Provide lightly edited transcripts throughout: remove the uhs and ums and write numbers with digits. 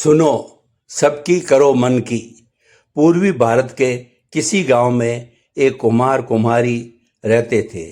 सुनो, सबकी करो मन की। पूर्वी भारत के किसी गांव में एक कुम्हार कुम्हारी रहते थे।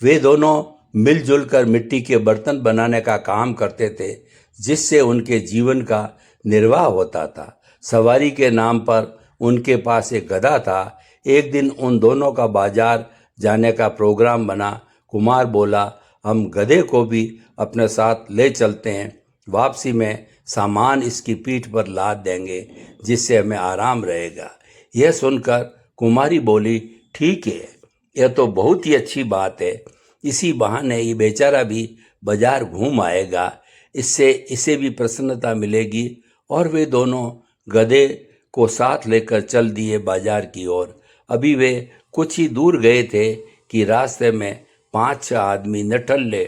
वे दोनों मिलजुल कर मिट्टी के बर्तन बनाने का काम करते थे, जिससे उनके जीवन का निर्वाह होता था। सवारी के नाम पर उनके पास एक गधा था। एक दिन उन दोनों का बाजार जाने का प्रोग्राम बना। कुम्हार बोला, हम गधे को भी अपने साथ ले चलते हैं। वापसी में सामान इसकी पीठ पर लाद देंगे, जिससे हमें आराम रहेगा। यह सुनकर कुमारी बोली, ठीक है, यह तो बहुत ही अच्छी बात है। इसी बहाने ये बेचारा भी बाजार घूम आएगा, इससे इसे भी प्रसन्नता मिलेगी। और वे दोनों गधे को साथ लेकर चल दिए बाजार की ओर। अभी वे कुछ ही दूर गए थे कि रास्ते में 5-6 आदमी नठल्ले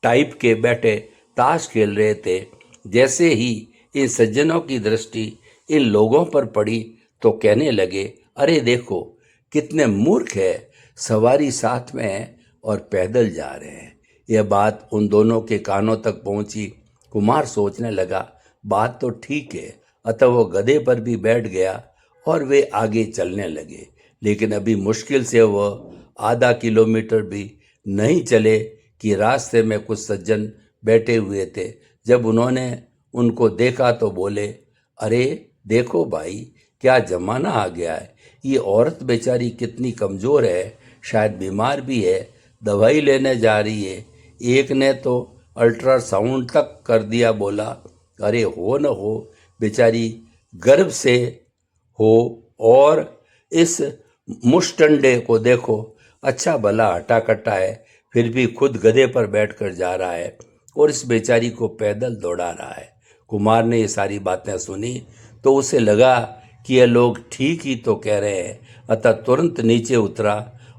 टाइप के बैठे ताश खेल रहे थे। जैसे ही इन सज्जनों की दृष्टि इन लोगों पर पड़ी तो कहने लगे, अरे देखो कितने मूर्ख है, सवारी साथ में है और पैदल जा रहे हैं। यह बात उन दोनों के कानों तक पहुंची। कुमार सोचने लगा, बात तो ठीक है। अतः वो गधे पर भी बैठ गया और वे आगे चलने लगे। लेकिन अभी मुश्किल से वह आधा किलोमीटर भी नहीं चले कि रास्ते में कुछ सज्जन बैठे हुए थे। जब उन्होंने उनको देखा तो बोले, अरे देखो भाई, क्या जमाना आ गया है। ये औरत बेचारी कितनी कमज़ोर है, शायद बीमार भी है, दवाई लेने जा रही है। एक ने तो अल्ट्रासाउंड तक कर दिया। बोला, अरे हो न हो बेचारी गर्भ से हो। और इस मुष्टंडे को देखो, अच्छा भला हटा कट्टा है, फिर भी खुद गधे पर बैठकर जा रहा है और इस बेचारी को पैदल दौड़ा रहा है। कुमार ने ये सारी बातें सुनी तो उसे लगा कि ये लोग ठीक ही तो कह रहे हैं। अतः तुरंत नीचे उतरा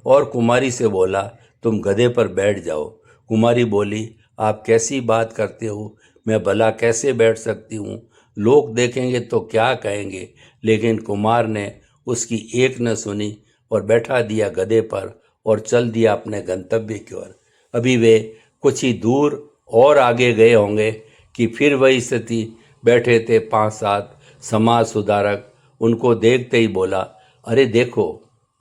और कुमारी से बोला, तुम गधे पर बैठ जाओ। कुमारी बोली, आप कैसी बात करते हो, मैं भला कैसे बैठ सकती हूँ, लोग देखेंगे तो क्या कहेंगे। लेकिन कुमार ने उसकी एक न सुनी और बैठा दिया गधे पर और चल दिया अपने गंतव्य की ओर। अभी वे कुछ ही दूर और आगे गए होंगे कि फिर वही स्थिति। बैठे थे 5-7 समाज सुधारक। उनको देखते ही बोला, अरे देखो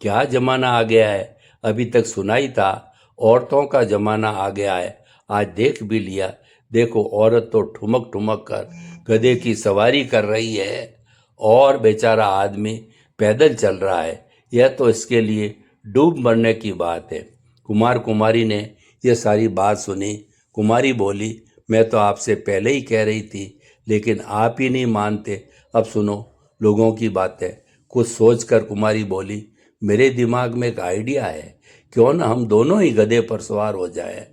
क्या जमाना आ गया है, अभी तक सुना ही था, औरतों का जमाना आ गया है, आज देख भी लिया। देखो औरत तो ठुमक ठुमक कर गधे की सवारी कर रही है और बेचारा आदमी पैदल चल रहा है। यह तो इसके लिए डूब मरने की बात है। कुमार कुमारी ने यह सारी बात सुनी। कुमारी बोली, मैं तो आपसे पहले ही कह रही थी, लेकिन आप ही नहीं मानते। अब सुनो लोगों की बातें। कुछ सोचकर कुमारी बोली, मेरे दिमाग में एक आइडिया है, क्यों ना हम दोनों ही गधे पर सवार हो जाए,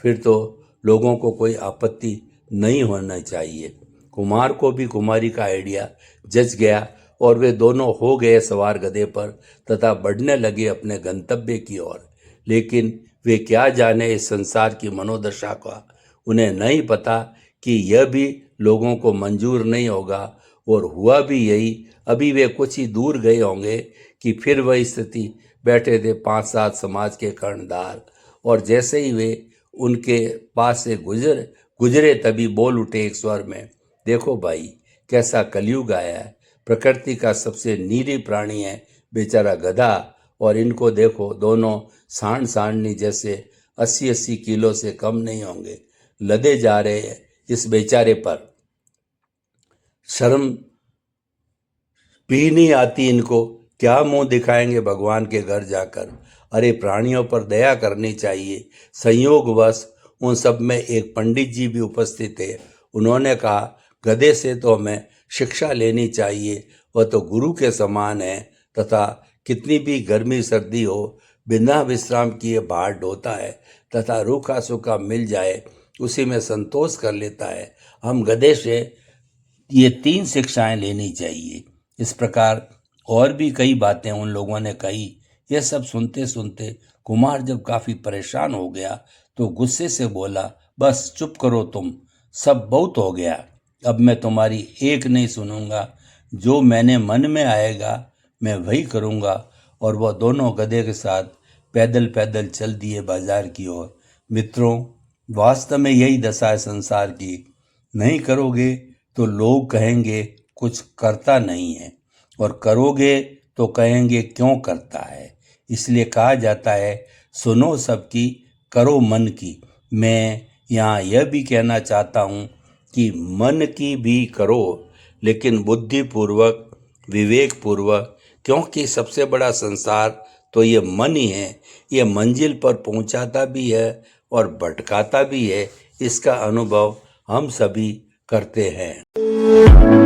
फिर तो लोगों को कोई आपत्ति नहीं होना चाहिए। कुमार को भी कुमारी का आइडिया जच गया और वे दोनों हो गए सवार गधे पर तथा बढ़ने लगे अपने गंतव्य की ओर। लेकिन वे क्या जाने इस संसार की मनोदशा का। उन्हें नहीं पता कि यह भी लोगों को मंजूर नहीं होगा। और हुआ भी यही। अभी वे कुछ ही दूर गए होंगे कि फिर वही स्थिति। बैठे थे 5-7 समाज के कर्णधार और जैसे ही वे उनके पास से गुजरे तभी बोल उठे एक स्वर में, देखो भाई कैसा कलयुग आया है। प्रकृति का सबसे नीली प्राणी है बेचारा गधा, और इनको देखो दोनों सांड सांडनी जैसे 80-80 किलो से कम नहीं होंगे, लदे जा रहे हैं इस बेचारे पर। शर्म भी नहीं आती इनको, क्या मुंह दिखाएंगे भगवान के घर जाकर। अरे प्राणियों पर दया करनी चाहिए। संयोगवश उन सब में एक पंडित जी भी उपस्थित थे। उन्होंने कहा, गधे से तो हमें शिक्षा लेनी चाहिए, वह तो गुरु के समान है तथा कितनी भी गर्मी सर्दी हो बिना विश्राम किए बाहर ढोता है तथा रूखा सूखा मिल जाए उसी में संतोष कर लेता है। हम गधे से ये 3 शिक्षाएं लेनी चाहिए। इस प्रकार और भी कई बातें उन लोगों ने कही। यह सब सुनते सुनते कुमार जब काफी परेशान हो गया तो गुस्से से बोला, बस चुप करो तुम, सब बहुत हो गया। अब मैं तुम्हारी एक नहीं सुनूंगा, जो मैंने मन में आएगा मैं वही करूंगा। और वह दोनों गधे के साथ पैदल पैदल चल दिए बाजार की ओर। मित्रों, वास्तव में यही दशा है संसार की। नहीं करोगे तो लोग कहेंगे कुछ करता नहीं है, और करोगे तो कहेंगे क्यों करता है। इसलिए कहा जाता है सुनो सबकी, करो मन की। मैं यहाँ यह भी कहना चाहता हूँ कि मन की भी करो, लेकिन बुद्धिपूर्वक, विवेकपूर्वक, क्योंकि सबसे बड़ा संसार तो ये मन ही है। ये मंजिल पर पहुंचाता भी है और भटकाता भी है। इसका अनुभव हम सभी करते हैं।